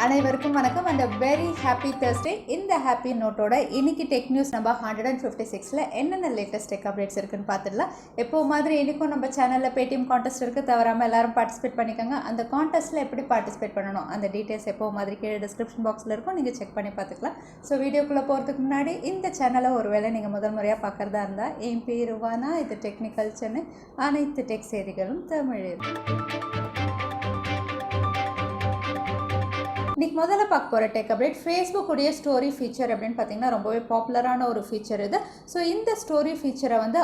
அனைவருக்கும் வணக்கம் and very happy Thursday. இந்த ஹாப்பி நோட்டோட இன்னைக்கு டெக் நியூஸ் நம்பர் 156ல என்னென்ன லேட்டஸ்ட் டெக் அப்டேட்ஸ் இருக்குன்னு பார்த்துடலாம். எப்போ மாதிரி இன்னைக்கும் நம்ம சேனலில் Paytm கான்டெஸ்ட் இருக்குது, தவறாமல் எல்லாரும் பார்ட்டிசிபேட் பண்ணிக்கோங்க. அந்த கான்டெஸ்ட்டில் எப்படி பார்ட்டிசிபேட் பண்ணணும் அந்த டீட்டெயில்ஸ் எப்போ மாதிரி கீழே டிஸ்கிரிப்ஷன் பாக்ஸில் இருக்கும், நீங்கள் செக் பண்ணி பார்த்துக்கலாம். ஸோ வீடியோக்குள்ளே போகிறதுக்கு முன்னாடி இந்த சேனலை ஒருவேளை நீங்கள் முதல் முறையாக பார்க்குறதா இருந்தால் என் பேர் வானா, இது டெக்னிக்கல் சென்னை, அனைத்து டெக் செய்திகளும் தமிழில். இன்றைக்கி முதல்ல பார்க்க போகிற டெக் அப்டேட் ஃபேஸ்புக் உடைய ஸ்டோரி ஃபீச்சர் அப்படின்னு பார்த்தீங்கன்னா ரொம்பவே பாப்புலரான ஒரு ஃபீச்சர் இது. ஸோ இந்த ஸ்டோரி ஃபீச்சரை வந்து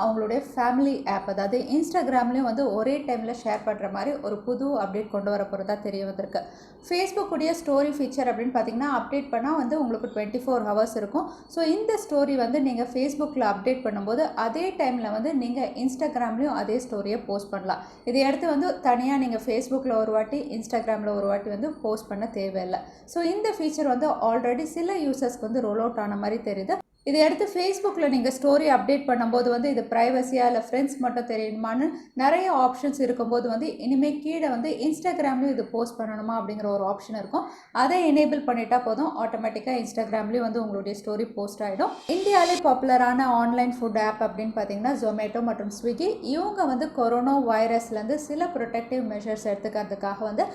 அவங்களுடைய ஃபேமிலி ஆப், அதாவது இன்ஸ்டாகிராம்லேயும் வந்து ஒரே டைமில் ஷேர் பண்ணுற மாதிரி ஒரு புது அப்டேட் கொண்டு வர போகிறதா தெரிய வந்திருக்கு. ஃபேஸ்புக் உடைய ஸ்டோரி ஃபீச்சர் அப்படின்னு பார்த்தீங்கன்னா அப்டேட் பண்ணால் வந்து உங்களுக்கு 24 hours இருக்கும். ஸோ இந்த ஸ்டோரி வந்து நீங்கள் ஃபேஸ்புக்கில் அப்டேட் பண்ணும்போது அதே டைமில் வந்து நீங்கள் இன்ஸ்டாகிராம்லேயும் அதே ஸ்டோரியை போஸ்ட் பண்ணலாம். இதை அடுத்து வந்து தனியாக நீங்கள் ஃபேஸ்புக்கில் ஒரு வாட்டி இன்ஸ்டாகிராமில் ஒரு வாட்டி வந்து போஸ்ட் பண்ண தேவையில்லை. ஸோ இந்த ஃபீச்சர் வந்து ஆல்ரெடி சில யூசர்ஸ்க்கு வந்து ரோல் அவுட் ஆன மாதிரி தெரியுது. இதை அடுத்து ஃபேஸ்புக்கில் நீங்கள் ஸ்டோரி அப்டேட் பண்ணும்போது வந்து இது ப்ரைவசியாக இல்லை ஃப்ரெண்ட்ஸ் மட்டும் தெரியுமான்னு நிறைய ஆப்ஷன்ஸ் இருக்கும்போது வந்து இனிமேல் கீழே வந்து இன்ஸ்டாகிராம்லேயும் இது போஸ்ட் பண்ணணுமா அப்படிங்கிற ஒரு ஆப்ஷன் இருக்கும். அதை எனேபிள் பண்ணிட்டா போதும், ஆட்டோமேட்டிக்காக இன்ஸ்டாகிராம்லேயும் வந்து உங்களுடைய ஸ்டோரி போஸ்ட் ஆகிடும். இந்தியாவிலே பாப்புலரான ஆன்லைன் ஃபுட் ஆப் அப்படின்னு பார்த்தீங்கன்னா Zomato மற்றும் Swiggy, இவங்க வந்து கொரோனா வைரஸ்லேருந்து சில ப்ரொடெக்டிவ் மெஷர்ஸ் எடுத்துக்கிறதுக்காக வந்து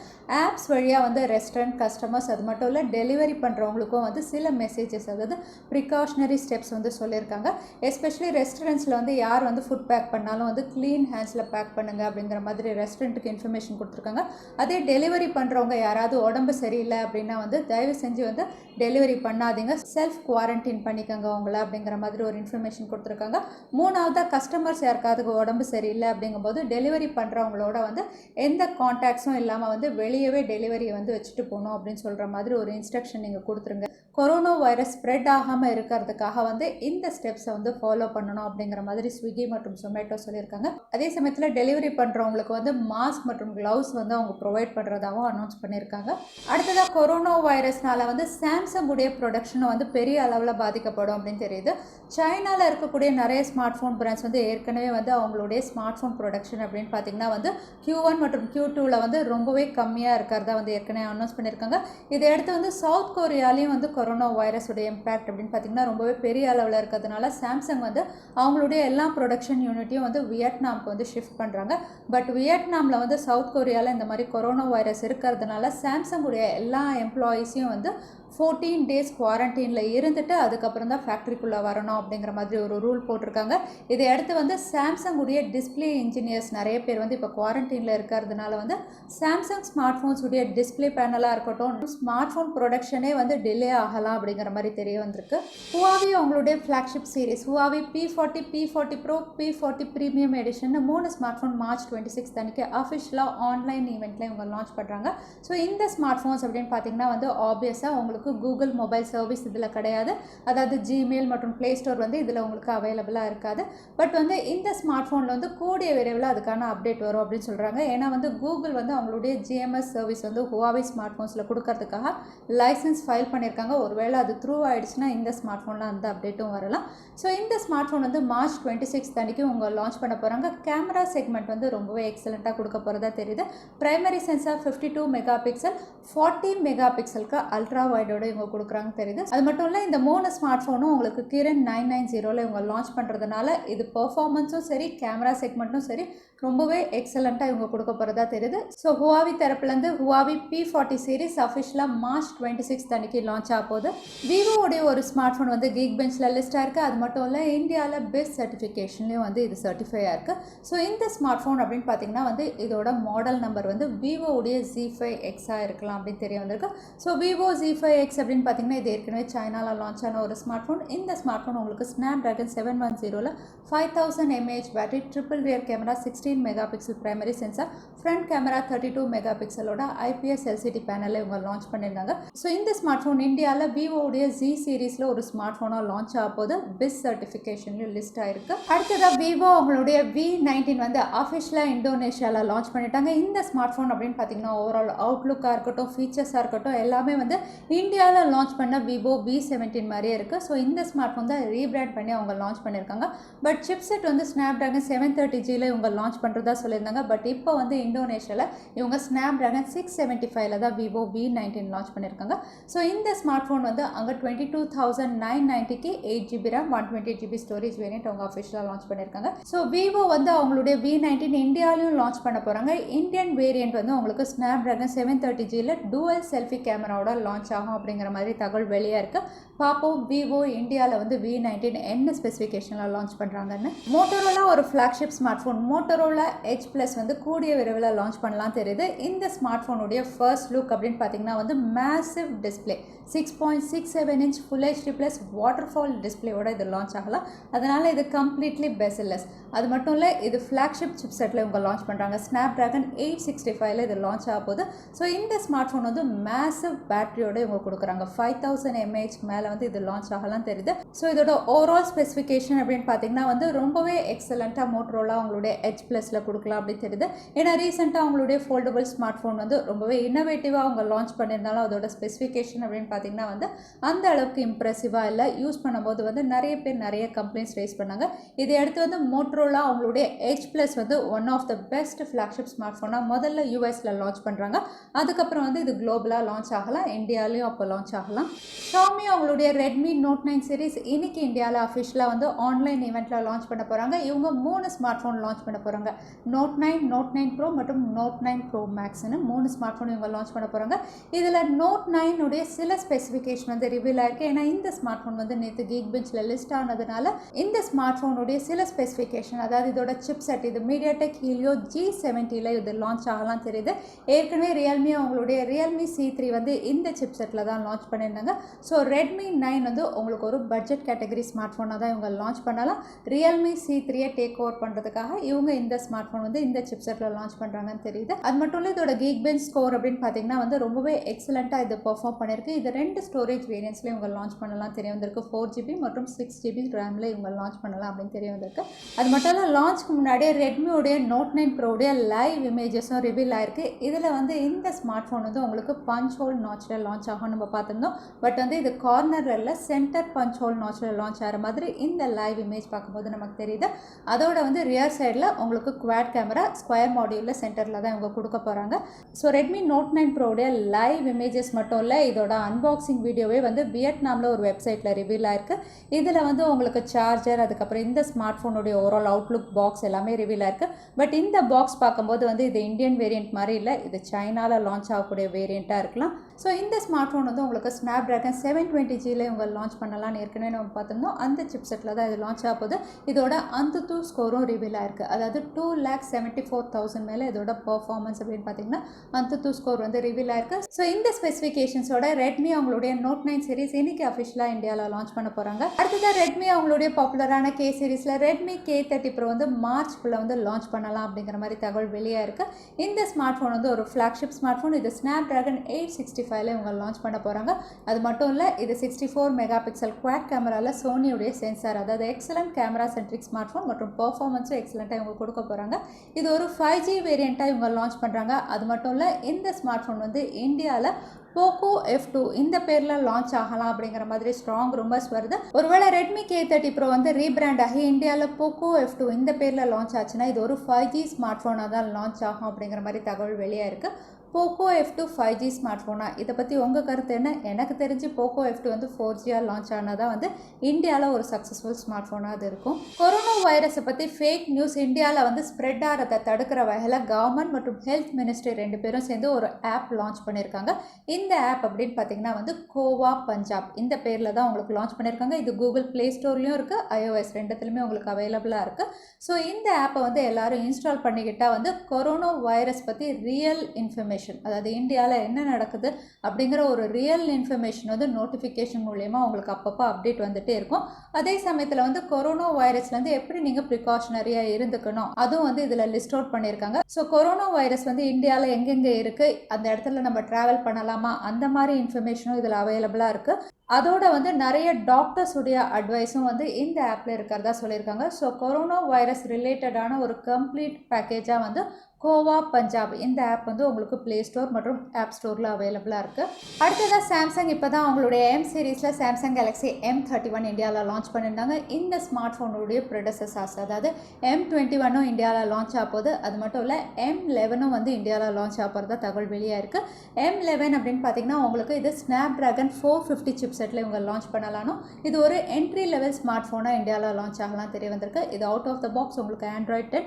ஆப்ஸ் வழியாக வந்து ரெஸ்டாரண்ட் கஸ்டமர்ஸ் அது மட்டும் இல்லை டெலிவரி பண்ணுறவங்களுக்கும் வந்து சில மெசேஜஸ், அதாவது ப்ரிகாஷனரி ஸ்டெப்ஸ் வந்து சொல்லியிருக்காங்க. எஸ்பெஷலி ரெஸ்டாரண்ட்ஸில் வந்து யார் வந்து ஃபுட் பேக் பண்ணாலும் வந்து க்ளீன் ஹேண்ட்ஸில் பேக் பண்ணுங்க அப்படிங்கிற மாதிரி ரெஸ்டாரண்ட்டுக்கு இன்ஃபர்மேஷன் கொடுத்துருக்காங்க. அதே டெலிவரி பண்ணுறவங்க யாராவது உடம்பு சரியில்லை அப்படின்னா வந்து தயவு செஞ்சு வந்து டெலிவரி பண்ணாதீங்க, செல்ஃப் குவாரண்டைன் பண்ணிக்கோங்க அவங்கள அப்படிங்கிற மாதிரி ஒரு இன்ஃபர்மேஷன் கொடுத்துருக்காங்க. மூணாவதாக கஸ்டமர்ஸ் யாருக்காவது உடம்பு சரியில்லை அப்படிங்கும்போது டெலிவரி பண்ணுறவங்களோட வந்து எந்த கான்டாக்ட்ஸும் இல்லாமல் வந்து வெளியவே டெலிவரியை வந்து வச்சுட்டு போகணும் அப்படின்னு சொல்கிற மாதிரி ஒரு இன்ஸ்ட்ரக்ஷன் நீங்கள் கொடுத்துருங்க. கொரோனா வைரஸ் ஸ்ப்ரெட் ஆகாமல் இருக்கிறதுக்காக வந்து இந்த ஸ்டெப்ஸை வந்து ஃபாலோ பண்ணணும் அப்படிங்கிற மாதிரி ஸ்விக்கி மற்றும் Zomato சொல்லியிருக்காங்க. அதே சமயத்தில் டெலிவரி பண்ணுறவங்களுக்கு வந்து மாஸ்க் மற்றும் க்ளவுஸ் வந்து அவங்க ப்ரொவைட் பண்ணுறதாகவும் அனௌன்ஸ் பண்ணியிருக்காங்க. அடுத்ததாக கொரோனா வைரஸ்னால வந்து சாம்சங் உடைய ப்ரொடக்ஷனும் வந்து பெரிய அளவில் பாதிக்கப்படும் அப்படின்னு தெரியுது. சைனாவில் இருக்கக்கூடிய நிறைய ஸ்மார்ட் ஃபோன் பிராண்ட்ஸ் வந்து ஏற்கனவே வந்து அவங்களுடைய ஸ்மார்ட் ஃபோன் ப்ரொடக்ஷன் அப்படின்னு பார்த்தீங்கன்னா வந்து Q1 மற்றும் Q2ல் வந்து ரொம்பவே கம்மியாக இருக்கிறதா வந்து ஏற்கனவே அனௌன்ஸ் பண்ணியிருக்காங்க. இதையடுத்து வந்து சவுத் கொரியாலையும் வந்து கொரோனா வைரஸுடைய இம்பேக்ட் அப்படின்னு பார்த்தீங்கன்னா ரொம்பவே பெரிய அளவில் இருக்கிறதுனால சாம்சங் வந்து அவங்களுடைய எல்லா ப்ரொடக்ஷன் யூனிட்டையும் வந்து வியட்நாமுக்கு வந்து ஷிஃப்ட் பண்ணுறாங்க. பட் வியட்நாமில் வந்து சவுத் கொரியாவில் இந்த மாதிரி கொரோனா வைரஸ் இருக்கிறதுனால சாம்சங் உடைய எல்லா எம்ப்ளாயீஸையும் வந்து 14 days குவாரண்டைனில் இருந்துட்டு அதுக்கப்புறம் தான் ஃபேக்ட்ரிக்குள்ளே வரணும் அப்படிங்கிற மாதிரி ஒரு ரூல் போட்டிருக்காங்க. இதை அடுத்து வந்து சாம்சங் உடைய டிஸ்பிளே இன்ஜினியர்ஸ் நிறைய பேர் வந்து இப்போ குவாரண்டைனில் இருக்கிறதுனால வந்து சாம்சங் ஸ்மார்ட் ஃபோன்ஸ் உடைய டிஸ்பிளே பேனலாக இருக்கட்டும், ஸ்மார்ட் ஃபோன் ப்ரொடக்ஷனே வந்து டிலே ஆகலாம் அப்படிங்கிற மாதிரி தெரிய வந்திருக்கு. Huawei அவங்களுடைய flagship series Huawei P40, P40 Pro, P40 premium edition 3 smart phone March 26 அன்றைக்கி அஃபிஷியலாக ஆன்லைன் ஈவெண்ட்டில் இவங்க லான்ச் பண்ணுறாங்க. ஸோ இந்த ஸ்மார்ட் ஃபோன்ஸ் அப்படின்னு பார்த்தீங்கன்னா வந்து ஆப்வியஸாக உங்களுக்கு கூகுள் மொபைல் சர்வீஸ் இதில் கிடையாது, அதாவது ஜிமெயில் மற்றும் ப்ளே ஸ்டோர் வந்து இதில் உங்களுக்கு அவைலபிளாக இருக்காது. பட் வந்து இந்த ஸ்மார்ட் ஃபோனில் வந்து கூடிய விரைவில் அதுக்கான அப்டேட் வரும் அப்படின்னு சொல்கிறாங்க. ஏன்னா வந்து கூகுள் வந்து அவங்களுடைய GMS சர்வீஸ் வந்து Huawei ஸ்மார்ட் ஃபோன்ஸில் கொடுக்கறதுக்காக லைசன்ஸ் ஃபைல் பண்ணியிருக்காங்க. ஒருவேளை அது த்ரூ ஆகிடுச்சுன்னா இந்த ஸ்மார்ட் ஃபோனில் அந்த அப்டேட்டும் வரலாம். ஸோ இந்த ஸ்மார்ட் ஃபோன் வந்து மார்ச் 26 அன்றைக்கி உங்க லான்ச் பண்ண போகிறாங்க. கேமரா செக்மெண்ட் வந்து ரொம்பவே எக்ஸலண்ட்டாக கொடுக்க போகிறதா தெரியுது. பிரைமரி சென்சார் 52 மெகா பிக்சல், 40 மெகா பிக்சலுக்கு அல்ட்ரா வைடோட இவங்க கொடுக்குறாங்க தெரியுது. அது மட்டும் இல்லை, இந்த 3 ஸ்மார்ட் ஃபோனும் உங்களுக்கு கிரண் 990ல் இவங்க லான்ச் பண்ணுறதுனால இது பெர்ஃபார்மன்ஸும் சரி கேமரா செக்மெண்ட்டும் சரி ரொம்பவே எக்ஸலண்ட்டாக இவங்க கொடுக்க போகிறதா தெரியுது. ஸோ Huawei தரப்புலேருந்து Huawei P40 சீரிஸ் அஃபிஷியலாக மார்ச் 26 அன்றைக்கி லான்ச் ஆக போகுது. விவோடைய ஒரு ஸ்மார்ட் ஃபோன் வந்து கீக் பெஞ்சில் லிஸ்ட்டாக இருக்குது. அது மட்டும் இல்லை, இந்தியாவில் பெஸ்ட் சர்டிஃபிகேஷன்லேயும் வந்து இது சர்டிஃபையாக இருக்குது. ஸோ இந்த ஸ்மார்ட் ஃபோன் அப்படின்னு பார்த்தீங்கன்னா வந்து இதோட மாடல் நம்பர் வந்து விவோடைய Z5X இருக்கலாம் அப்படின்னு தெரிய வந்திருக்கு. ஸோ Vivo Z5X அப்படின்னு பார்த்தீங்கன்னா இது ஏற்கனவே சைனாவில் லான்ச் ஆன ஒரு ஸ்மார்ட் ஃபோன். இந்த ஸ்மார்ட் ஃபோன் உங்களுக்கு Snapdragon 710ல் 5000 mAh battery, triple rear camera, 16 megapixel primary sensor, front camera 32 மெகா பிக்சலோட IPS LCD பேனலில் இவங்க லான்ச் பண்ணியிருந்தாங்க. ஸோ இந்த ஸ்மார்ட் ஃபோன் இந்தியாவில் விவோடைய Z சீரீஸில் ஒரு ஸ்மார்ட் ஃபோனாக லான்ச் ஆக போது பெஸ்ட் சர்டிஃபிகேஷன்லையும் லிஸ்ட் ஆயிருக்கு. அடுத்ததாக விவோ அவங்களுடைய V19 வந்து அஃபிஷியலாக இந்தோனேஷியாவில் லான்ச் பண்ணிட்டாங்க. இந்த ஸ்மார்ட் ஃபோன் அப்படின்னு பார்த்தீங்கன்னா ஓவரால் அவுட்லுக்காக இருக்கட்டும், ஃபீச்சர்ஸாக இருக்கட்டும் எல்லாமே வந்து இந்தியாவில் லான்ச் பண்ண விவோ V17 மாதிரியே இருக்குது. ஸோ இந்த ஸ்மார்ட் ஃபோன் தான் ரீபிராண்ட் பண்ணி அவங்க லான்ச் பண்ணியிருக்காங்க. பட் சிப்செட் வந்து ஸ்னாப்ட்ராகன் 730Gயில் இவங்க லான்ச் பண்ணுறதா சொல்லியிருந்தாங்க. பட் இப்போ வந்து இந்தோனேஷியாவில் இவங்க ஸ்னாப்ட்ராகன் 675ல் தான் விவோ V19 லான்ச் பண்ணியிருக்காங்க. ஸோ இந்த ஸ்மார்ட் ஃபோன் வந்து அங்கே 22,990க்கு 8GB RAM 128GB storage variant அவங்க அஃபிஷியலாக லான்ச் பண்ணியிருக்காங்க. ஸோ விவோ வந்து அவங்களுடைய V19 இந்தியாவிலையும் லான்ச் பண்ண போகிறாங்க. இந்தியன் வேரியன்ட் வந்து உங்களுக்கு ஸ்னாப்ட்ராகன் 730Gயில் டூவல் செல்ஃபி கேமராவோட லான்ச் ஆகும் அப்படிங்கிற மாதிரி தகவல் வெளியாக இருக்குது. பார்ப்போம் விவோ இந்தியாவில் வந்து V19 என்ன ஸ்பெசிஃபிகேஷனில் லான்ச் பண்ணுறாங்கன்னு. மோட்டோரோலா ஒரு flagship smart phone Motorola Edge plus வந்து கூடிய விரைவில் லான்ச் பண்ணலாம் தெரியுது. இந்த ஸ்மார்ட் ஃபோனுடைய ஃபர்ஸ்ட் லுக் அப்படின்னு பார்த்தீங்கன்னா வந்து massive display 6.67 inch full HD plus waterfall டிஸ்பிளேயோட இது லான்ச் ஆகலாம். அதனால் இது கம்ப்ளீட்லி பெஸ்ட்லெஸ். அது மட்டும் இல்லை, இது ஃப்ளாக்ஷிப் சிப்செட்டில் இவங்க லான்ச் பண்ணுறாங்க. ஸ்னாப்ட்ராகன் 865ல் இது லான்ச் ஆக போகுது. ஸோ இந்த ஸ்மார்ட் ஃபோன் வந்து மேசிவ் பேட்டரியோட இவங்க கொடுக்குறாங்க. 5000 mAh மேலே வந்து இது லான்ச் ஆகலாம் தெரியுது. ஸோ இதோட ஓவரால் ஸ்பெசிஃபிகேஷன் அப்படின்னு பார்த்தீங்கன்னா வந்து ரொம்பவே எக்ஸலண்ட்டாக மோட்டோரோலா அவங்களுடைய Edge ப்ளஸில் கொடுக்கலாம் அப்படின்னு தெரியுது. ஏன்னா ரீசெண்டாக அவங்களுடைய ஃபோல்டபுள் ஸ்மார்ட் ஃபோன் வந்து ரொம்பவே இன்னோவேட்டிவாக அவங்க லான்ச் பண்ணியிருந்தாலும் அதோட ஸ்பெசிஃபிகேஷன் அப்படின்னு பார்த்தீங்கன்னா வந்து அந்த அளவுக்கு இம்ப்ரெசிவாக இல்லை. யூஸ் பண்ணும்போது வந்து நிறைய பேர் நிறைய கம்ப்ளைண்ட்ஸ் ரைஸ் பண்ணாங்க. இதை அடுத்து வந்து மோட்டோரோலா அவங்களுடைய Edge ப்ளஸ் வந்து one of the best flagship smart ஃபோனாக முதல்ல யூஎஸில் லான்ச் பண்ணுறாங்க. அதுக்கப்புறம் வந்து இது குளோபலாக லான்ச் ஆகலாம், இந்தியாவிலையும் அப்போ லான்ச் ஆகலாம். ஷாமி அவங்களுடைய Redmi Note 9 சீரிஸ் இன்னைக்கு இந்தியாவில் அஃபிஷியலாக வந்து ஆன்லைன் ஈவெண்ட்டில் லான்ச் பண்ண போகிறாங்க. இவங்க 3 ஸ்மார்ட் ஃபோன் லான்ச் பண்ண போகிறாங்க. Note 9, Note 9 Pro மற்றும் Note 9 Pro Maxன்னு 3 ஸ்மார்ட் ஃபோன் இவங்க லான்ச் பண்ண போகிறாங்க. இதில் Note 9 உடைய சில ஸ்பெசிஃபிகேஷன் வந்து ரிவீல் ஆயிருக்கு. ஏன்னா இந்த ஸ்மார்ட் ஃபோன் வந்து நேற்று கீக் பெஞ்சில் லிஸ்ட் ஆனதுனால இந்த ஸ்மார்ட் ஃபோனுடைய சில ஸ்பெசிஃபிகேஷன், அதாவது இதோட சிப்செட் இது MediaTek Helio G70ல் இது லான்ச் ஆகலாம் தெரியுது. ஏற்கனவே ரியல்மி அவங்களுடைய Realme C3 வந்து இந்த சிப்செட்டில் தான் லான்ச் பண்ணியிருந்தாங்க. ஸோ Redmi 9 வந்து உங்களுக்கு ஒரு பட்ஜெட் கேட்டகரி ஸ்மார்ட் ஃபோனாக தான் இவங்க லான்ச் பண்ணலாம். Realme C3யை டேக் ஓவர் பண்ணுறதுக்காக இவங்க இந்த ஸ்மார்ட் ஃபோன் வந்து இந்த சிப்செட்டில் லான்ச் பண்ணுறாங்கன்னு தெரியுது. அது மட்டும் இல்லை, இதோட கீக் பெஞ்ச் ஸ்கோர் அப்படின்னு பார்த்தீங்கன்னா வந்து ரொம்பவே எக்ஸலண்ட்டாக இது பெர்ஃபார்ம் பண்ணியிருக்கு. இது 2 ஸ்டோரேஜ் வேரியன்ட்ஸ்ல இவங்க லான்ச் பண்ணலாம் தெரிய வந்திருக்கு. 4GB மற்றும் 6GB ரேமில் இவங்க லான்ச் பண்ணலாம் அப்படின்னு தெரிய வந்திருக்கு. அது மட்டும் இல்லை, லான்ச்க்கு முன்னாடியே ரெட்மியோடைய Note 9 ப்ரோடைய லைவ் இமேஜஸும் ரிவீல் ஆயிருக்கு. இதில் வந்து இந்த ஸ்மார்ட் ஃபோன் வந்து உங்களுக்கு பஞ்ச் ஹோல் நாச்சில் லான்ச் ஆகும் நம்ம பார்த்துருந்தோம். பட் வந்து இது கார்னரில் சென்டர் பஞ்ச் ஹோல் நாச்சில் லான்ச் ஆகிற மாதிரி இந்த லைவ் இமேஜ் பார்க்கும்போது நமக்கு தெரியுது. அதோட வந்து ரியர் சைடில் உங்களுக்கு குவாட் கேமரா ஸ்கொயர் மாடியூலில் சென்டரில் தான் இவங்க கொடுக்க போகிறாங்க. ஸோ Redmi Note 9 ப்ரோடைய லைவ் இமேஜஸ் மட்டும் இல்லை, இதோட அன்பாக்சிங் வீடியோவே வந்து வியட்நாமில் ஒரு வெப்சைட்டில் ரிவீல் ஆயிருக்கு. இதில் வந்து உங்களுக்கு சார்ஜர், அதுக்கப்புறம் இந்த ஸ்மார்ட் ஃபோனுடைய ஓவரால் அவுட்லுக் பாக்ஸ் எல்லாமே ரிவீல் ஆயிருக்கு. பட் இந்த பாக்ஸ் பார்க்கும்போது வந்து இது இந்தியன் வேரியன்ட் மாதிரி இல்லை, இது சைனாவில் லான்ச் ஆகக்கூடிய வேரியண்ட்டாக இருக்கலாம். ஸோ இந்த ஸ்மார்ட் ஃபோன் வந்து உங்களுக்கு ஸ்னாப்ட்ராகன் 720Gயில் இவங்க லான்ச் பண்ணலாம்னு ஏற்கனவே நம்ம பார்த்துருந்தோம். அந்த சிப்செட்டில் தான் இது லான்ச் ஆக போகுது. இதோட AnTuTu ஸ்கோரும் ரிவீல் ஆயிருக்கு. அதாவது 2,74,000 மேலே இதோட பர்ஃபார்மன்ஸ் அப்படின்னு பார்த்தீங்கன்னா AnTuTu ஸ்கோர் வந்து ரிவீல் ஆயிருக்கு. ஸோ இந்த ஸ்பெசிஃபிகேஷன்ஸோட ரெட்மி அவங்களுடைய Note 9 சீரிஸ் இன்னைக்கு அஃபிஷியலாக இந்தியாவில் லான்ச் பண்ண போகிறாங்க. அடுத்ததான் ரெட்மி அவங்களுடைய பாப்புலரான K சீரிஸில் Redmi K30 Pro வந்து மார்ச்க்குள்ளே வந்து லான்ச் பண்ணலாம் அப்படிங்கிற மாதிரி தகவல் வெளியாக இருக்குது. இந்த ஸ்மார்ட் ஃபோன் வந்து ஒரு ஃப்ளாக்ஷிப் ஸ்மார்ட் ஃபோன். இது ஸ்னாப்ட்ராகன் 865ல் இவங்க லான்ச் பண்ண போகிறாங்க. அது மட்டும் இல்லை, இது 64 மெகா பிக்சல் குவாட் கேமராவில் சோனியுடைய சென்சார், அதாவது excellent camera centric smart phone மற்றும் பர்ஃபார்மன்ஸும் எக்ஸலண்ட்டாக இவங்க கொடுக்க போகிறாங்க. இது ஒரு 5G வேரியண்ட்டாக இவங்க லான்ச் பண்ணுறாங்க. அது மட்டும் இல்லை, இந்த ஸ்மார்ட் ஃபோன் வந்து இந்தியாவில் Poco F2 இந்த பேரில் லான்ச் ஆகலாம் அப்படிங்கிற மாதிரி ஸ்ட்ராங் ரூமர்ஸ் வருது. ஒருவேளை Redmi K30 Pro வந்து ரீபிராண்ட் ஆகி இந்தியாவில் Poco F2 இந்த பேரில் லான்ச் ஆச்சுன்னா இது ஒரு 5G ஸ்மார்ட் ஃபோனாக தான் லான்ச் ஆகும் அப்படிங்கிற மாதிரி தகவல் வெளியாக இருக்குது. Poco F2 5G ஸ்மார்ட் ஃபோனா, இதை பற்றி உங்கள் கருத்து என்ன? எனக்கு தெரிஞ்சு Poco F2 வந்து 4Gயாக லான்ச் ஆனால் தான் வந்து இந்தியாவில் ஒரு சக்ஸஸ்ஃபுல் ஸ்மார்ட் ஃபோனாக அது இருக்கும். கொரோனா வைரஸை பற்றி ஃபேக் நியூஸ் இந்தியாவில் வந்து ஸ்ப்ரெட் ஆகிறத தடுக்கிற வகையில் கவர்மெண்ட் மற்றும் ஹெல்த் மினிஸ்ட்ரி 2 பேரும் சேர்ந்து ஒரு ஆப் லான்ச் பண்ணியிருக்காங்க. இந்த ஆப் அப்படின்னு பார்த்தீங்கன்னா வந்து COVA Punjab இந்த பேரில் தான் உங்களுக்கு லான்ச் பண்ணியிருக்காங்க. இது கூகுள் ப்ளே ஸ்டோர்லேயும் இருக்குது, iOS 2த்துலையுமே உங்களுக்கு அவைலபிளாக இருக்குது. ஸோ இந்த ஆப்பை வந்து எல்லாரும் இன்ஸ்டால் பண்ணிக்கிட்டால் வந்து கொரோனா வைரஸ் பற்றி ரியல் இன்ஃபர்மேஷன், அதாவது இந்தியாவில் என்ன நடக்குது அப்படிங்கிற ஒரு ரியல் இன்ஃபர்மேஷன் வந்து நோட்டிஃபிகேஷன் மூலமா உங்களுக்கு அப்பப்போ அப்டேட் வந்துட்டே இருக்கும். அதே சமயத்தில் வந்து கொரோனா வைரஸ்லேருந்து எப்படி நீங்கள் ப்ரிகாஷனரியாக இருந்துக்கணும் அதுவும் வந்து இதில் லிஸ்ட் அவுட் பண்ணியிருக்காங்க. ஸோ கொரோனா வைரஸ் வந்து இந்தியாவில் எங்கெங்கே இருக்குது, அந்த இடத்துல நம்ம ட்ராவல் பண்ணலாமா, அந்த மாதிரி இன்ஃபர்மேஷனும் இதில் அவைலபிளாக இருக்குது. அதோட வந்து நிறைய டாக்டர்ஸ் உடைய அட்வைஸும் வந்து இந்த ஆப்பில் இருக்கிறதா சொல்லியிருக்காங்க. ஸோ கொரோனா வைரஸ் ரிலேட்டடான ஒரு கம்ப்ளீட் பேக்கேஜாக வந்து COVA Punjab இந்த ஆப் வந்து உங்களுக்கு ப்ளே ஸ்டோர் மற்றும் ஆப் ஸ்டோரில் அவைலபிளாக இருக்குது. அடுத்ததாக சாம்சங் இப்போ தான் அவங்களுடைய எம் சீரீஸில் சாம்சங் Galaxy M31 இந்தியாவில் லான்ச் பண்ணியிருந்தாங்க. இந்த ஸ்மார்ட் ஃபோனுடைய ப்ரெடசஸர்ஸ் அதாவது M21 இந்தியாவில் லான்ச் ஆகுது. அது மட்டும் இல்லை M11 வந்து இந்தியாவில் லான்ச் ஆகிறதா தகவல் வெளியாக இருக்குது. M11 அப்படின்னு பார்த்தீங்கன்னா உங்களுக்கு இது Snapdragon 450 சிப்செட்டில் இவங்க லான்ச் பண்ணலானும். இது ஒரு என்ட்ரி லெவல் ஸ்மார்ட் ஃபோனாக இந்தியாவில் லான்ச் ஆகலாம் தெரிய வந்திருக்கு. இது அவுட் ஆஃப் த பாக்ஸ் உங்களுக்கு Android 10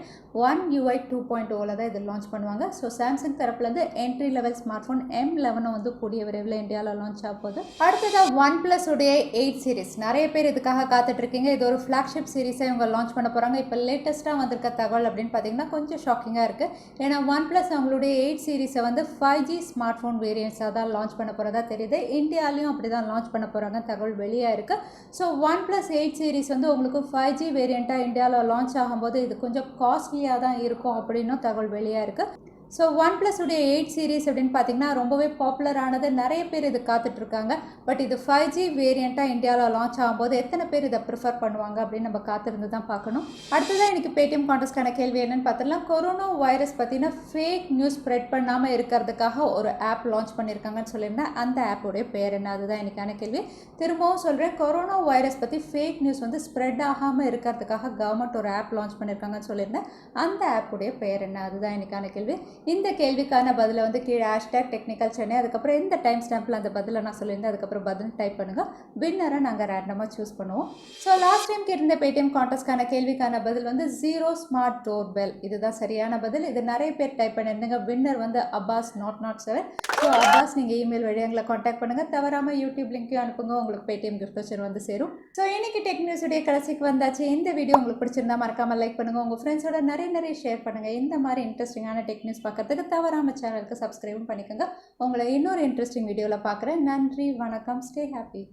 One UI 2.0 தான் இது லான்ச் பண்ணுவாங்க. ஸோ சாம்சங் தரப்புலேருந்து entry level smart phone M11 வந்து கூடிய விரைவில் இந்தியாவில் லான்ச் ஆக போகுது. அடுத்ததாக OnePlus உடைய 8 சீரிஸ் நிறைய பேர் இதுக்காக காத்துட்ருக்கீங்க. இது ஒரு ஃப்ளாக்ஷிப் சீரிஸை இவங்க லான்ச் பண்ண போகிறாங்க. இப்போ லேட்டஸ்ட்டாக வந்திருக்க தகவல் அப்படின்னு பார்த்தீங்கன்னா கொஞ்சம் ஷாக்கிங்காக இருக்குது. ஏன்னா OnePlus அவங்களுடைய 8 சீரிஸை வந்து 5G ஸ்மார்ட் ஃபோன் வேரியன்ஸாக தான் லான்ச் பண்ண போகிறதா தெரியுது. இந்தியாலையும் அப்படி தான் லான்ச் பண்ண போகிறாங்க தகவல் வெளியாக இருக்குது. ஸோ OnePlus 8 சீரிஸ் வந்து உங்களுக்கு 5G வேரியண்ட்டாக இந்தியாவில் லான்ச் ஆகும்போது இது கொஞ்சம் காஸ்ட்லியாக தான் இருக்கும் அப்படின்னும் தகவல் வெளியாக இருக்குது. ஸோ OnePlus உடைய 8 சீரிஸ் அப்படின்னு பார்த்தீங்கன்னா ரொம்பவே பாப்புலரானது. நிறைய பேர் இது காத்துட்ருக்காங்க. பட் இது 5G வேரியண்ட்டாக இந்தியாவில் லான்ச் ஆகும்போது எத்தனை பேர் இதை ப்ரிஃபர் பண்ணுவாங்க அப்படின்னு நம்ம காத்திருந்து தான் பார்க்கணும். அடுத்ததான் எனக்கு Paytm கான்டெஸ்ட்கான கேள்வி என்னன்னு பார்த்துடலாம். கொரோனா வைரஸ் பற்றின ஃபேக் நியூஸ் ஸ்ப்ரெட் பண்ணாமல் இருக்கிறதுக்காக ஒரு ஆப் லான்ச் பண்ணியிருக்காங்கன்னு சொல்லியிருந்தேன். அந்த ஆப்போடைய பேர் என்ன? அதுதான் எனக்கான கேள்வி. திரும்பவும் சொல்கிறேன், கொரோனா வைரஸ் பற்றி ஃபேக் நியூஸ் வந்து ஸ்ப்ரெட் ஆகாமல் இருக்கிறதுக்காக கவர்மெண்ட் ஒரு ஆப் லான்ச் பண்ணியிருக்காங்கன்னு சொல்லியிருந்தேன். அந்த ஆப்புடைய பேர் என்ன? அதுதான் எனக்கான கேள்வி. இந்த கேள்விக்கான பதிலை வந்து கீழே #technicalchennai அதுக்கப்புறம் இந்த டைம் ஸ்டாம்பில் அந்த பதிலை நான் சொல்லியிருந்தேன். அதுக்கப்புறம் பதில் டைப் பண்ணுங்கள். வின்னரை நாங்கள் ரேண்டமாக சூஸ் பண்ணுவோம். ஸோ லாஸ்ட் டைம் கேட்டிருந்த Paytm கான்டெஸ்ட்கான கேள்விக்கான பதில் வந்து 0 ஸ்மார்ட் டோர் பெல். இதுதான் சரியான பதில். இது நிறைய பேர் டைப் பண்ணியிருந்தீங்க. வின்னர் வந்து அப்பாஸ் 007. ஸோ அப்பாஸ் நீங்கள் இமெயில் வழி எங்களை காண்டாக்ட் பண்ணுங்கள். தவறாமல் யூடியூப் லிங்க்கையும் அனுப்புங்க. உங்களுக்கு Paytm கிஃப்ட் வச்சர் வந்து சேரும். ஸோ இன்னைக்கு டெக் நியூஸுடைய கடைசிக்கு வந்தாச்சு. இந்த வீடியோ உங்களுக்கு பிடிச்சிருந்தா மறக்காமல் லைக் பண்ணுங்கள். உங்கள் ஃப்ரெண்ட்ஸோட நிறைய ஷேர் பண்ணுங்கள். இந்த மாதிரி இன்ட்ரெஸ்டிங்கான டெக் நியூஸ் பார்க்கறதுக்கு தவறாமல் சேனலுக்கு சப்ஸ்கிரைபும் பண்ணிக்கோங்க. உங்களை இன்னொரு இன்ட்ரெஸ்டிங் வீடியோவில் பார்க்குறேன். நன்றி, வணக்கம், ஸ்டே ஹாப்பி.